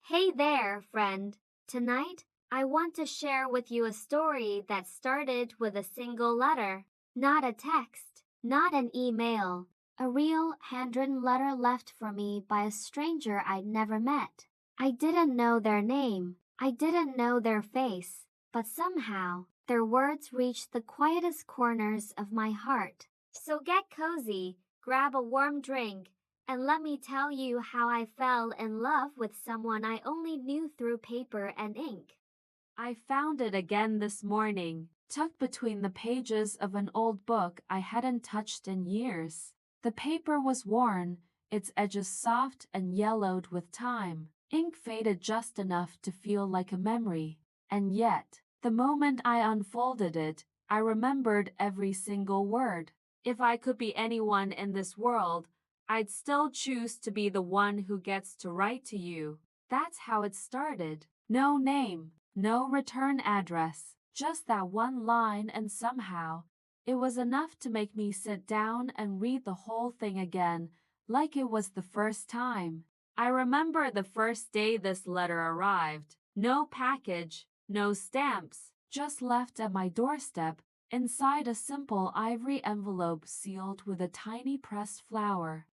Hey there, friend. Tonight, I want to share with you a story that started with a single letter. Not a text, not an email. A real handwritten letter left for me by a stranger I'd never met. I didn't know their name. I didn't know their face. But somehow, their words reached the quietest corners of my heart. So get cozy, grab a warm drink, and let me tell you how I fell in love with someone I only knew through paper and ink. I found it again this morning, tucked between the pages of an old book I hadn't touched in years. The paper was worn, its edges soft and yellowed with time. Ink faded just enough to feel like a memory. And yet, the moment I unfolded it, I remembered every single word. If I could be anyone in this world, I'd still choose to be the one who gets to write to you. That's how it started. No name, no return address, just that one line, and somehow, it was enough to make me sit down and read the whole thing again, like it was the first time. I remember the first day this letter arrived. No package, no stamps, just left at my doorstep, inside a simple ivory envelope sealed with a tiny pressed flower.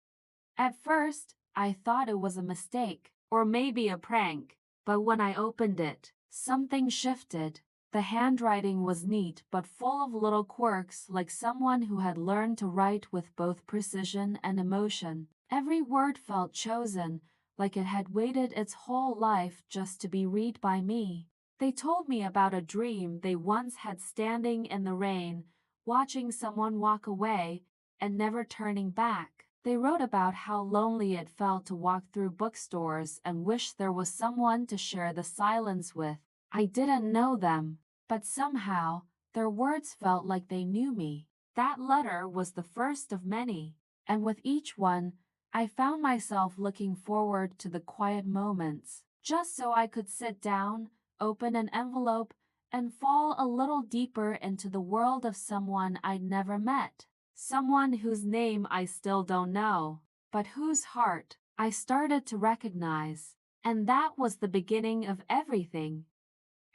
At first, I thought it was a mistake, or maybe a prank, but when I opened it, something shifted. The handwriting was neat but full of little quirks, like someone who had learned to write with both precision and emotion. Every word felt chosen, like it had waited its whole life just to be read by me. They told me about a dream they once had, standing in the rain, watching someone walk away and never turning back. They wrote about how lonely it felt to walk through bookstores and wish there was someone to share the silence with. I didn't know them, but somehow, their words felt like they knew me. That letter was the first of many, and with each one, I found myself looking forward to the quiet moments, just so I could sit down, open an envelope, and fall a little deeper into the world of someone I'd never met. Someone whose name I still don't know, but whose heart I started to recognize. And that was the beginning of everything.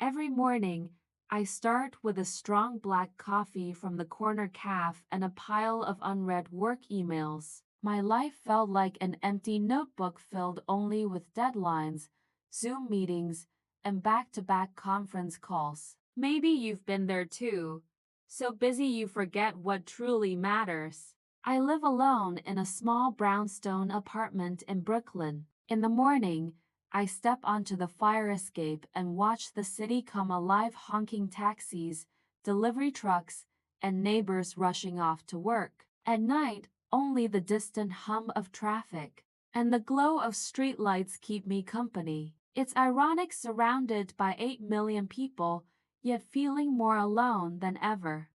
Every morning, I start with a strong black coffee from the corner cafe and a pile of unread work emails. My life felt like an empty notebook filled only with deadlines, Zoom meetings, and back-to-back conference calls. Maybe you've been there too. So busy you forget what truly matters. I live alone in a small brownstone apartment in Brooklyn. In the morning, I step onto the fire escape and watch the city come alive, honking taxis, delivery trucks, and neighbors rushing off to work. At night, only the distant hum of traffic and the glow of streetlights keep me company. It's ironic, surrounded by 8 million people, yet feeling more alone than ever.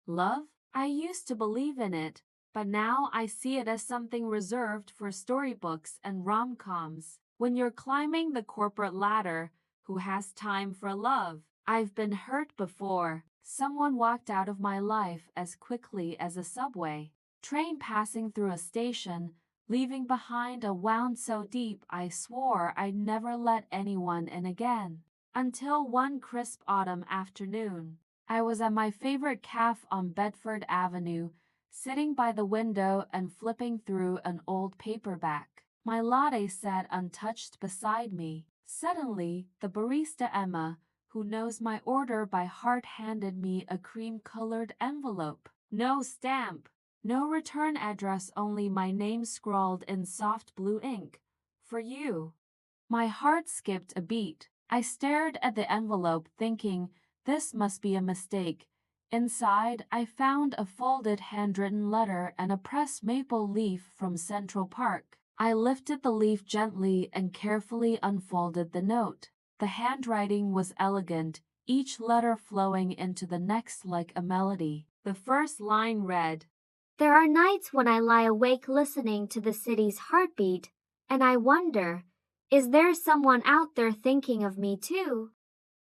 Love? I used to believe in it, but now I see it as something reserved for storybooks and rom-coms. When you're climbing the corporate ladder, who has time for love? I've been hurt before. Someone walked out of my life as quickly as a subway train passing through a station, leaving behind a wound so deep I swore I'd never let anyone in again. Until one crisp autumn afternoon, I was at my favorite cafe on Bedford Avenue, sitting by the window and flipping through an old paperback. My latte sat untouched beside me. Suddenly, the barista Emma, who knows my order by heart, handed me a cream-colored envelope. No stamp, no return address, only my name scrawled in soft blue ink. For you. My heart skipped a beat. I stared at the envelope, thinking, this must be a mistake. Inside, I found a folded handwritten letter and a pressed maple leaf from Central Park. I lifted the leaf gently and carefully unfolded the note. The handwriting was elegant, each letter flowing into the next like a melody. The first line read, There are nights when I lie awake listening to the city's heartbeat, and I wonder, is there someone out there thinking of me too?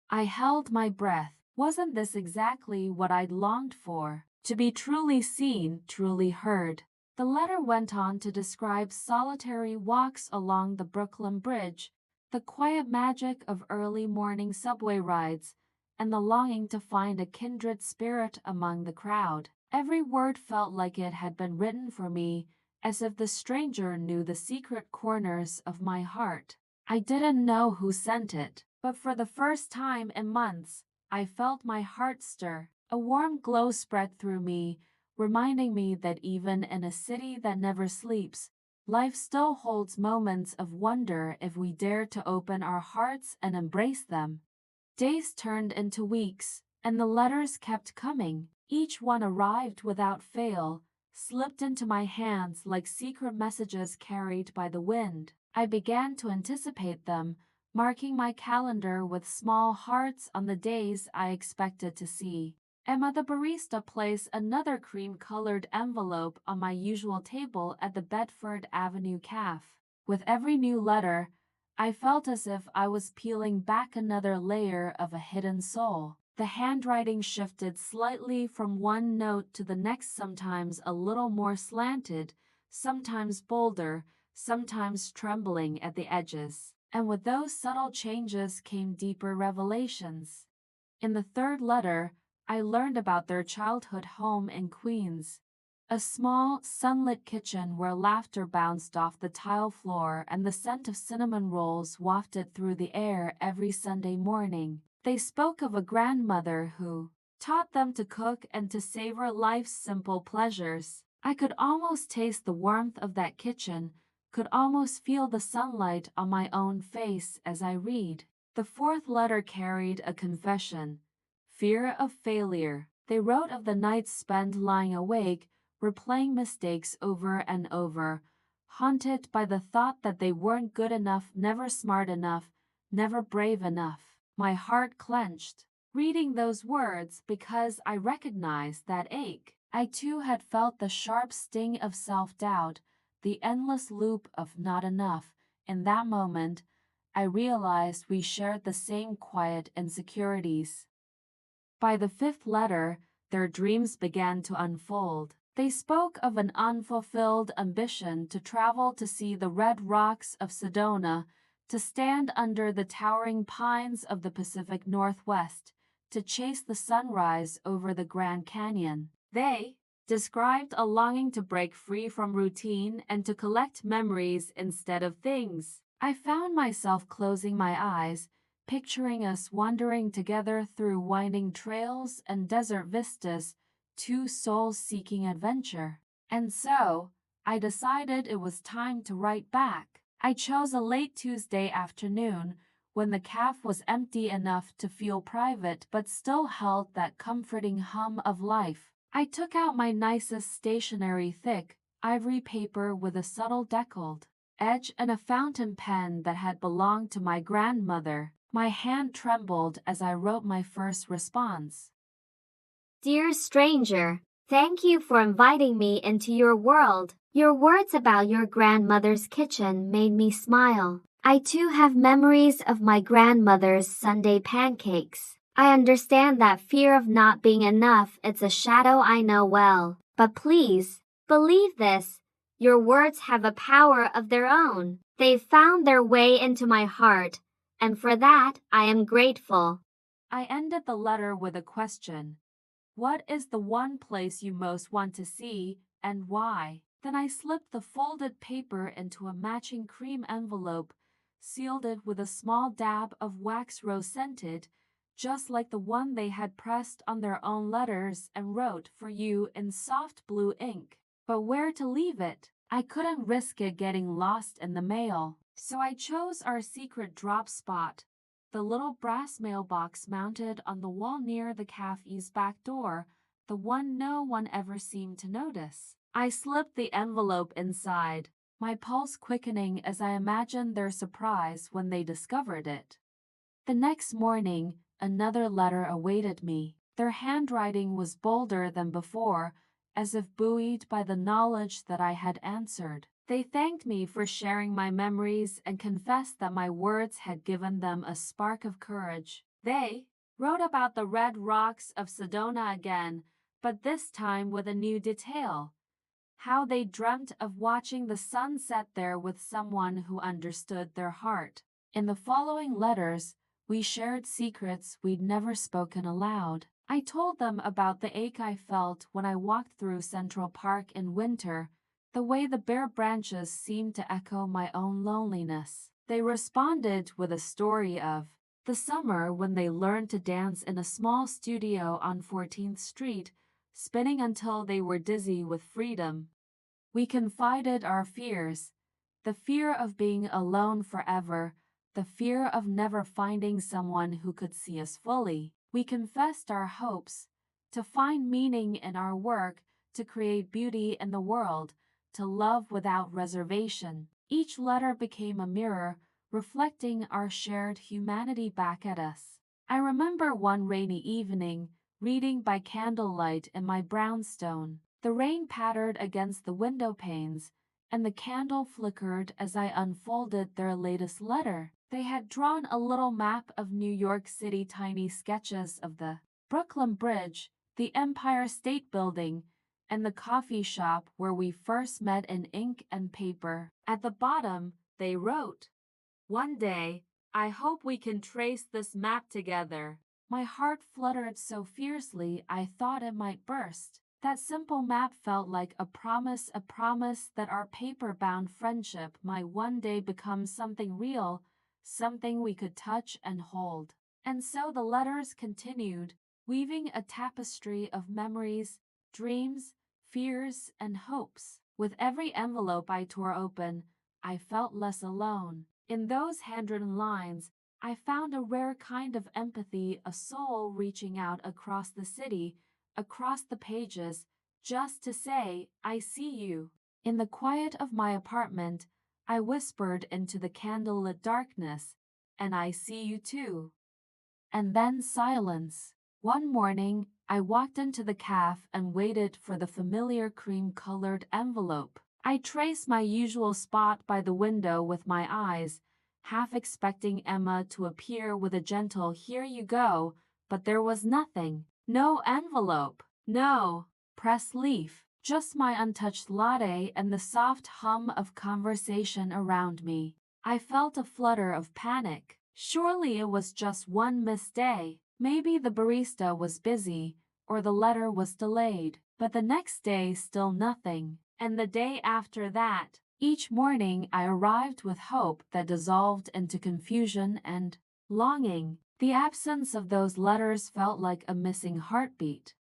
I held my breath. Wasn't this exactly what I'd longed for? To be truly seen, truly heard. The letter went on to describe solitary walks along the Brooklyn Bridge, the quiet magic of early morning subway rides, and the longing to find a kindred spirit among the crowd. Every word felt like it had been written for me, as if the stranger knew the secret corners of my heart. I didn't know who sent it, but for the first time in months, I felt my heart stir. A warm glow spread through me, reminding me that even in a city that never sleeps, life still holds moments of wonder if we dare to open our hearts and embrace them. Days turned into weeks, and the letters kept coming. Each one arrived without fail, slipped into my hands like secret messages carried by the wind. I began to anticipate them, marking my calendar with small hearts on the days I expected to see. Emma the barista placed another cream-colored envelope on my usual table at the Bedford Avenue cafe. With every new letter, I felt as if I was peeling back another layer of a hidden soul. The handwriting shifted slightly from one note to the next, sometimes a little more slanted, sometimes bolder, sometimes trembling at the edges. And with those subtle changes came deeper revelations. In the third letter, I learned about their childhood home in Queens. A small, sunlit kitchen where laughter bounced off the tile floor and the scent of cinnamon rolls wafted through the air every Sunday morning. They spoke of a grandmother who taught them to cook and to savor life's simple pleasures. I could almost taste the warmth of that kitchen, could almost feel the sunlight on my own face as I read. The fourth letter carried a confession. Fear of failure. They wrote of the nights spent lying awake, replaying mistakes over and over, haunted by the thought that they weren't good enough, never smart enough, never brave enough. My heart clenched, reading those words, because I recognized that ache. I too had felt the sharp sting of self-doubt, the endless loop of not enough. In that moment, I realized we shared the same quiet insecurities. By the fifth letter, their dreams began to unfold. They spoke of an unfulfilled ambition to travel to see the red rocks of Sedona, to stand under the towering pines of the Pacific Northwest, to chase the sunrise over the Grand Canyon. They described a longing to break free from routine and to collect memories instead of things. I found myself closing my eyes, picturing us wandering together through winding trails and desert vistas, two souls seeking adventure. And so, I decided it was time to write back. I chose a late Tuesday afternoon, when the cafe was empty enough to feel private but still held that comforting hum of life. I took out my nicest stationery, thick ivory paper with a subtle deckled edge and a fountain pen that had belonged to my grandmother. My hand trembled as I wrote my first response. Dear stranger, thank you for inviting me into your world. Your words about your grandmother's kitchen made me smile. I too have memories of my grandmother's Sunday pancakes. I understand that fear of not being enough, it's a shadow I know well. But please, believe this. Your words have a power of their own. They've found their way into my heart, and for that I am grateful. I ended the letter with a question. What is the one place you most want to see, and why? Then I slipped the folded paper into a matching cream envelope, sealed it with a small dab of wax rose-scented, just like the one they had pressed on their own letters, and wrote "For you" in soft blue ink. But where to leave it? I couldn't risk it getting lost in the mail. So I chose our secret drop spot, the little brass mailbox mounted on the wall near the cafe's back door, the one no one ever seemed to notice. I slipped the envelope inside, my pulse quickening as I imagined their surprise when they discovered it. The next morning, another letter awaited me. Their handwriting was bolder than before, as if buoyed by the knowledge that I had answered. They thanked me for sharing my memories and confessed that my words had given them a spark of courage. They wrote about the red rocks of Sedona again, but this time with a new detail. How they dreamt of watching the sun set there with someone who understood their heart. In the following letters, we shared secrets we'd never spoken aloud. I told them about the ache I felt when I walked through Central Park in winter, the way the bare branches seemed to echo my own loneliness. They responded with a story of the summer when they learned to dance in a small studio on 14th Street, spinning until they were dizzy with freedom. We confided our fears, the fear of being alone forever, the fear of never finding someone who could see us fully. We confessed our hopes to find meaning in our work, to create beauty in the world, to love without reservation. Each letter became a mirror, reflecting our shared humanity back at us. I remember one rainy evening, reading by candlelight in my brownstone. The rain pattered against the window panes, and the candle flickered as I unfolded their latest letter. They had drawn a little map of New York City, tiny sketches of the Brooklyn Bridge, the Empire State Building, and the coffee shop where we first met in ink and paper. At the bottom, they wrote, "One day, I hope we can trace this map together." My heart fluttered so fiercely I thought it might burst. That simple map felt like a promise that our paper-bound friendship might one day become something real, something we could touch and hold. And so the letters continued, weaving a tapestry of memories, dreams, fears, and hopes. With every envelope I tore open, I felt less alone. In those handwritten lines, I found a rare kind of empathy, a soul reaching out across the city, across the pages, just to say, "I see you." In the quiet of my apartment, I whispered into the candlelit darkness, "And I see you too." And then silence. One morning, I walked into the cafe and waited for the familiar cream-colored envelope. I traced my usual spot by the window with my eyes, half expecting Emma to appear with a gentle "Here you go," but there was nothing. No envelope. No pressed leaf. Just my untouched latte and the soft hum of conversation around me. I felt a flutter of panic. Surely it was just one missed day. Maybe the barista was busy, or the letter was delayed. But the next day, still nothing. And the day after that. Each morning I arrived with hope that dissolved into confusion and longing. The absence of those letters felt like a missing heartbeat.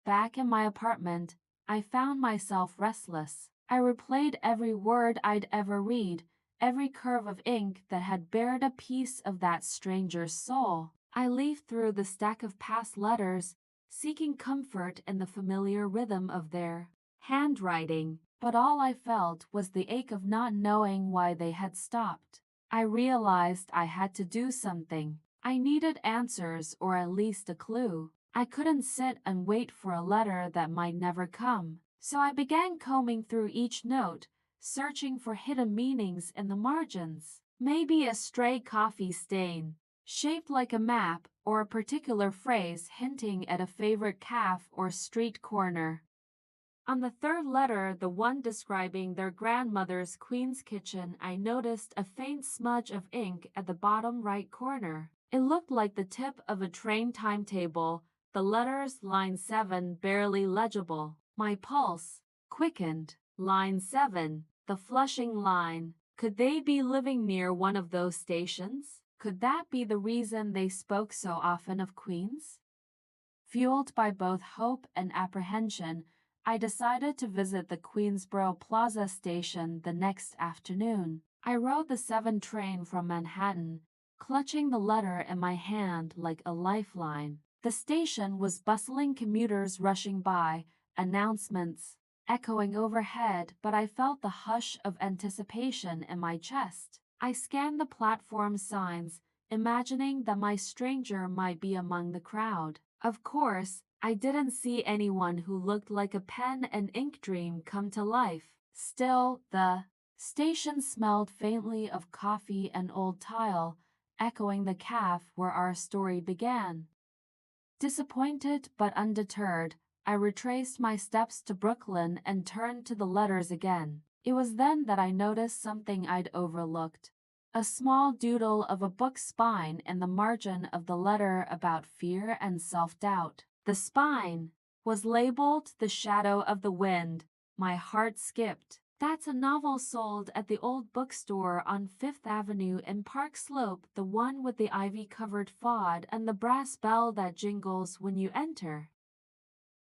Back in my apartment, I found myself restless. I replayed every word I'd ever read, every curve of ink that had bared a piece of that stranger's soul. I leafed through the stack of past letters, seeking comfort in the familiar rhythm of their handwriting, but all I felt was the ache of not knowing why they had stopped. I realized I had to do something. I needed answers, or at least a clue. I couldn't sit and wait for a letter that might never come. So I began combing through each note, searching for hidden meanings in the margins. Maybe a stray coffee stain, shaped like a map, or a particular phrase hinting at a favorite cafe or street corner. On the third letter, the one describing their grandmother's Queen's kitchen, I noticed a faint smudge of ink at the bottom right corner. It looked like the tip of a train timetable, the letters line 7 barely legible. My pulse quickened. Line 7, the Flushing line. Could they be living near one of those stations? Could that be the reason they spoke so often of Queens? Fueled by both hope and apprehension, I decided to visit the Queensboro Plaza station the next afternoon. I rode the 7 train from Manhattan, clutching the letter in my hand like a lifeline. The station was bustling, commuters rushing by, announcements echoing overhead, but I felt the hush of anticipation in my chest. I scanned the platform signs, imagining that my stranger might be among the crowd. Of course, I didn't see anyone who looked like a pen and ink dream come to life. Still, the station smelled faintly of coffee and old tile, echoing the cafe where our story began. Disappointed but undeterred, I retraced my steps to Brooklyn and turned to the letters again. It was then that I noticed something I'd overlooked. a small doodle of a book spine in the margin of the letter about fear and self-doubt. The spine was labeled The Shadow of the Wind. My heart skipped. That's a novel sold at the old bookstore on Fifth Avenue in Park Slope, the one with the ivy-covered faud and the brass bell that jingles when you enter.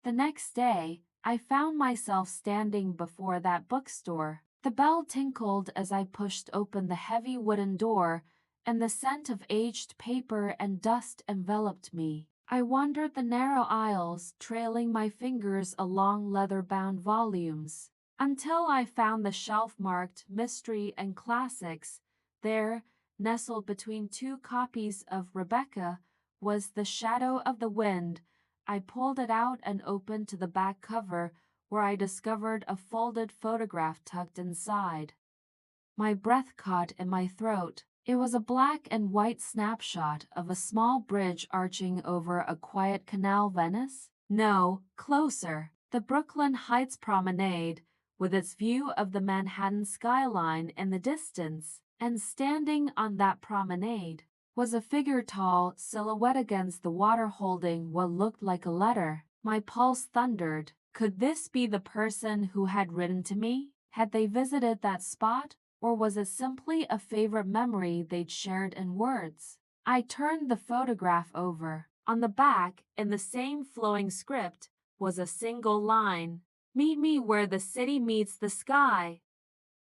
The next day, I found myself standing before that bookstore. The bell tinkled as I pushed open the heavy wooden door, and the scent of aged paper and dust enveloped me. I wandered the narrow aisles, trailing my fingers along leather-bound volumes, until I found the shelf marked Mystery and Classics. There, nestled between two copies of Rebecca, was The Shadow of the Wind. I pulled it out and opened to the back cover, where I discovered a folded photograph tucked inside. My breath caught in my throat. It was a black and white snapshot of a small bridge arching over a quiet canal. Venice? No, closer. The Brooklyn Heights Promenade, with its view of the Manhattan skyline in the distance, and standing on that promenade was a figure, tall silhouette against the water, holding what looked like a letter. My pulse thundered. Could this be the person who had written to me? Had they visited that spot, or was it simply a favorite memory they'd shared in words? I turned the photograph over. On the back, in the same flowing script, was a single line: "Meet me where the city meets the sky."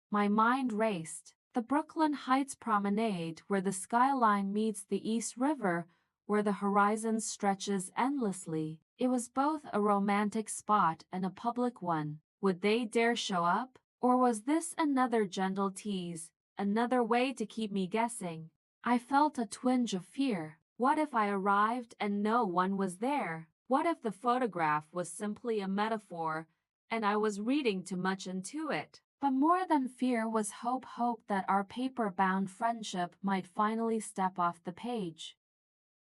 My mind raced. The Brooklyn Heights Promenade, where the skyline meets the East River, where the horizon stretches endlessly. It was both a romantic spot and a public one. Would they dare show up? Or was this another gentle tease, another way to keep me guessing? I felt a twinge of fear. What if I arrived and no one was there? What if the photograph was simply a metaphor and I was reading too much into it? But more than fear was hope that our paper-bound friendship might finally step off the page.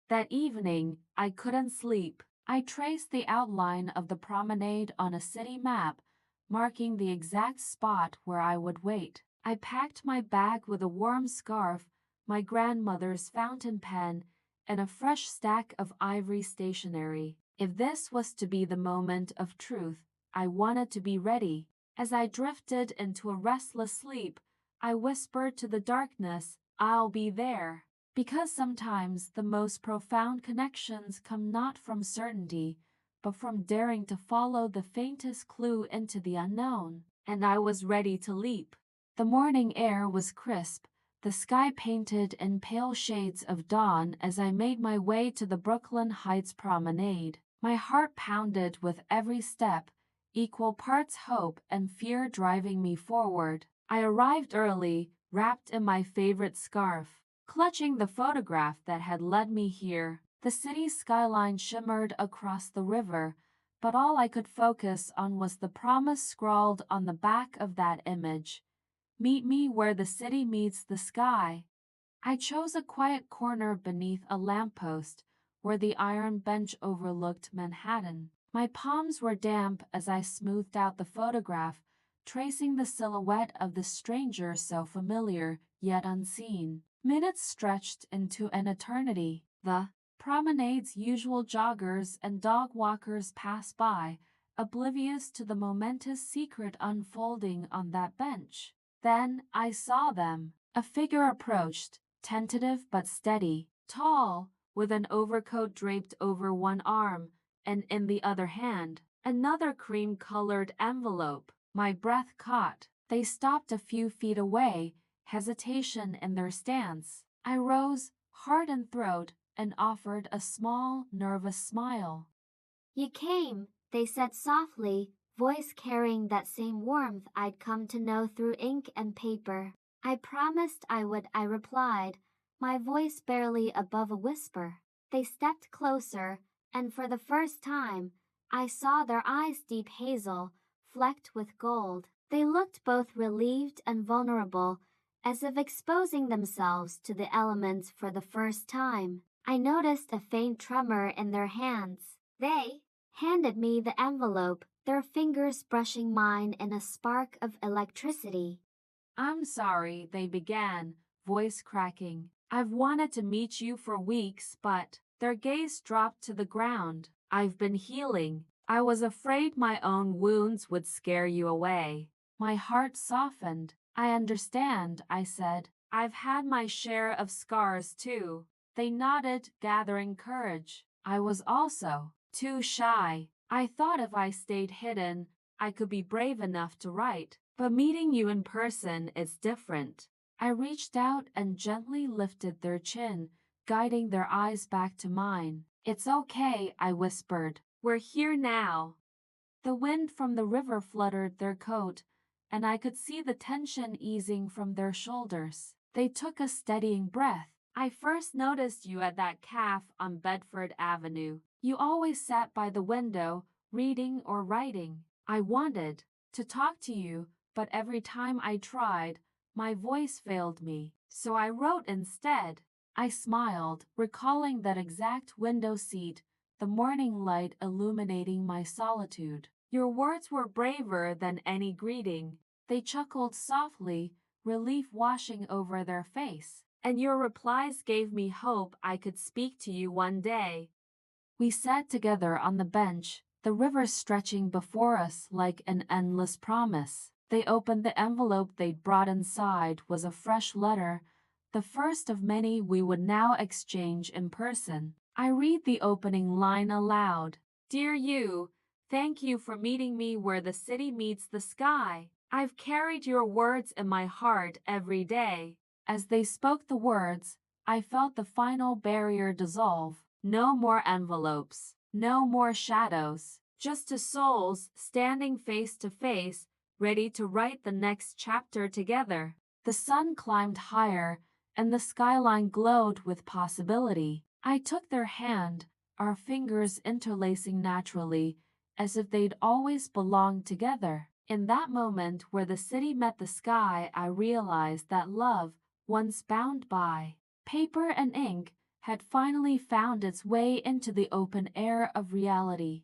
That evening, I couldn't sleep. I traced the outline of the promenade on a city map, marking the exact spot where I would wait. I packed my bag with a warm scarf, my grandmother's fountain pen, and a fresh stack of ivory stationery. If this was to be the moment of truth, I wanted to be ready. As I drifted into a restless sleep, I whispered to the darkness, "I'll be there." Because sometimes the most profound connections come not from certainty, but from daring to follow the faintest clue into the unknown. And I was ready to leap. The morning air was crisp, the sky painted in pale shades of dawn as I made my way to the Brooklyn Heights Promenade. My heart pounded with every step, equal parts hope and fear driving me forward. I arrived early, wrapped in my favorite scarf, clutching the photograph that had led me here. The city's skyline shimmered across the river, but all I could focus on was the promise scrawled on the back of that image: "Meet me where the city meets the sky." I chose a quiet corner beneath a lamppost, where the iron bench overlooked Manhattan. My palms were damp as I smoothed out the photograph, tracing the silhouette of the stranger so familiar, yet unseen. Minutes stretched into an eternity. The promenade's usual joggers and dog walkers passed by, oblivious to the momentous secret unfolding on that bench. Then I saw them. A figure approached, tentative but steady, tall, with an overcoat draped over one arm, and in the other hand, another cream-colored envelope. My breath caught. They stopped a few feet away, hesitation in their stance. I rose, heart in throat, and offered a small, nervous smile. "You came," they said softly, voice carrying that same warmth I'd come to know through ink and paper. "I promised I would," I replied, my voice barely above a whisper. They stepped closer, and for the first time, I saw their eyes deep hazel, flecked with gold. They looked both relieved and vulnerable, as if exposing themselves to the elements for the first time. I noticed a faint tremor in their hands. They handed me the envelope, their fingers brushing mine in a spark of electricity. "I'm sorry," they began, voice cracking. I've wanted to meet you for weeks, but their gaze dropped to the ground. I've been healing. I was afraid my own wounds would scare you away. My heart softened. I understand, I said. I've had my share of scars too. They nodded, gathering courage. I was also too shy. I thought if I stayed hidden, I could be brave enough to write. But meeting you in person is different. I reached out and gently lifted their chin, guiding their eyes back to mine. It's okay, I whispered. We're here now. The wind from the river fluttered their coat, and I could see the tension easing from their shoulders. They took a steadying breath. I first noticed you at that cafe on Bedford Avenue. You always sat by the window, reading or writing. I wanted to talk to you, but every time I tried, my voice failed me. So I wrote instead. I smiled, recalling that exact window seat, the morning light illuminating my solitude. Your words were braver than any greeting. They chuckled softly, relief washing over their face. And your replies gave me hope I could speak to you one day. We sat together on the bench, the river stretching before us like an endless promise. They opened the envelope they'd brought inside was a fresh letter, the first of many we would now exchange in person. I read the opening line aloud. Dear you, thank you for meeting me where the city meets the sky. I've carried your words in my heart every day. As they spoke the words, I felt the final barrier dissolve. No more envelopes, no more shadows, just two souls standing face to face, ready to write the next chapter together. The sun climbed higher, and the skyline glowed with possibility. I took their hand, our fingers interlacing naturally, as if they'd always belonged together. In that moment where the city met the sky, I realized that love, once bound by paper and ink, had finally found its way into the open air of reality.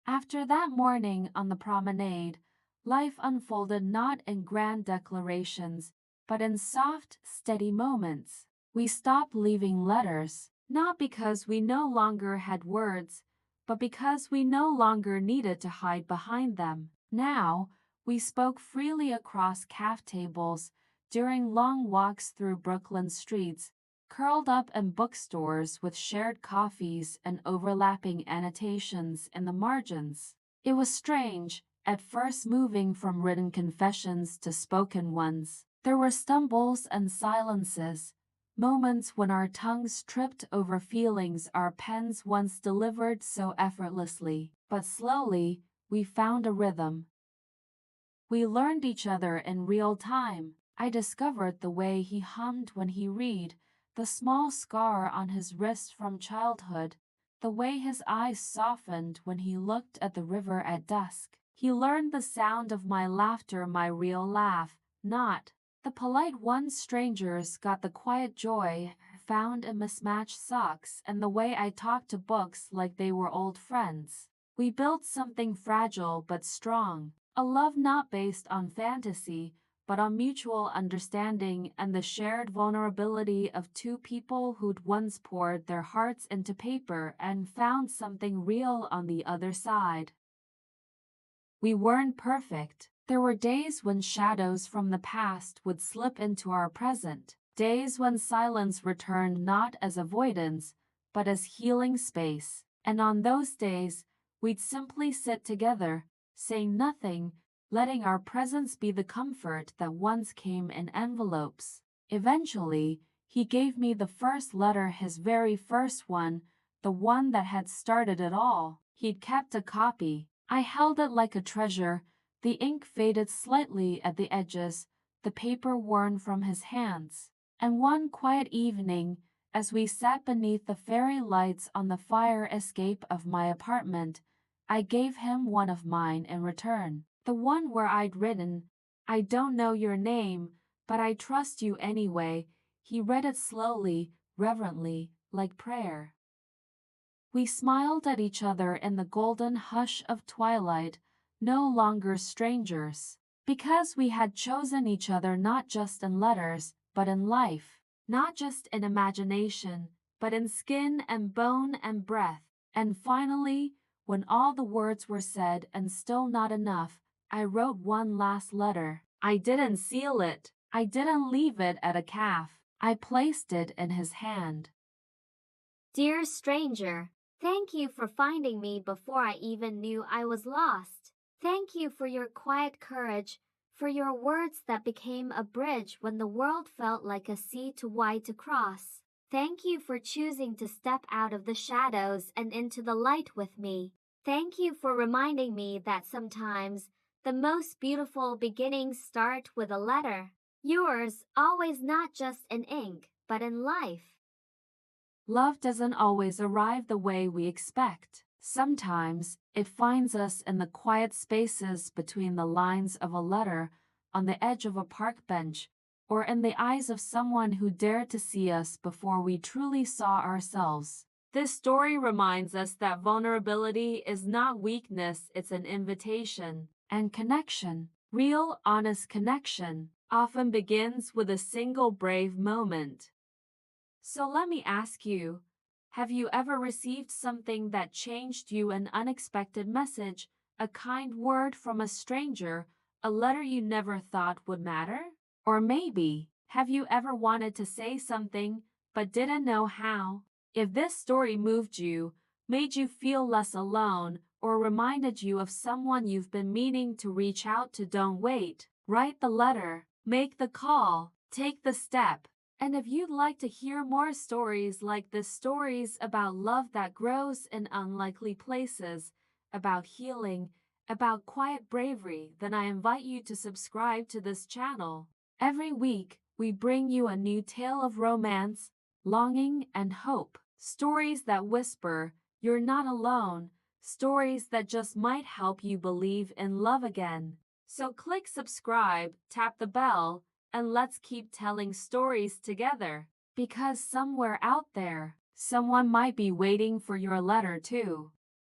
After that morning on the promenade, life unfolded not in grand declarations, but in soft, steady moments. We stopped leaving letters, not because we no longer had words, but because we no longer needed to hide behind them. Now, we spoke freely across cafe tables, during long walks through Brooklyn streets, curled up in bookstores with shared coffees and overlapping annotations in the margins. It was strange, at first moving from written confessions to spoken ones. There were stumbles and silences, moments when our tongues tripped over feelings our pens once delivered so effortlessly. But slowly, we found a rhythm. We learned each other in real time. I discovered the way he hummed when he read, the small scar on his wrist from childhood, the way his eyes softened when he looked at the river at dusk. He learned the sound of my laughter, my real laugh, not the polite one strangers got, the quiet joy found in mismatched socks, and the way I talked to books like they were old friends. We built something fragile but strong, a love not based on fantasy, but on mutual understanding and the shared vulnerability of two people who'd once poured their hearts into paper and found something real on the other side. We weren't perfect. There were days when shadows from the past would slip into our present, days when silence returned not as avoidance, but as healing space. And on those days, we'd simply sit together, saying nothing, letting our presence be the comfort that once came in envelopes. Eventually, he gave me the first letter, his very first one, the one that had started it all. He'd kept a copy. I held it like a treasure, the ink faded slightly at the edges, the paper worn from his hands. And one quiet evening, as we sat beneath the fairy lights on the fire escape of my apartment, I gave him one of mine in return. The one where I'd written, I don't know your name, but I trust you anyway. He read it slowly, reverently, like prayer. We smiled at each other in the golden hush of twilight, no longer strangers. Because we had chosen each other not just in letters, but in life. Not just in imagination, but in skin and bone and breath. And finally, when all the words were said and still not enough, I wrote one last letter. I didn't seal it. I didn't leave it at a calf. I placed it in his hand. Dear stranger, thank you for finding me before I even knew I was lost. Thank you for your quiet courage, for your words that became a bridge when the world felt like a sea too wide to cross. Thank you for choosing to step out of the shadows and into the light with me. Thank you for reminding me that sometimes the most beautiful beginnings start with a letter. Yours, always not just in ink, but in life. Love doesn't always arrive the way we expect. Sometimes, it finds us in the quiet spaces between the lines of a letter, on the edge of a park bench, or in the eyes of someone who dared to see us before we truly saw ourselves. This story reminds us that vulnerability is not weakness, it's an invitation. And connection, real, honest connection, often begins with a single brave moment. So let me ask you, have you ever received something that changed you, an unexpected message, a kind word from a stranger, a letter you never thought would matter? Or maybe, have you ever wanted to say something but didn't know how? If this story moved you, made you feel less alone, or reminded you of someone you've been meaning to reach out to, don't wait. Write the letter, make the call, take the step. And if you'd like to hear more stories like this, stories about love that grows in unlikely places, about healing, about quiet bravery, then I invite you to subscribe to this channel. Every week, we bring you a new tale of romance, longing, and hope. Stories that whisper, you're not alone. Stories that just might help you believe in love again. So click subscribe, tap the bell, and let's keep telling stories together. Because somewhere out there, someone might be waiting for your letter too.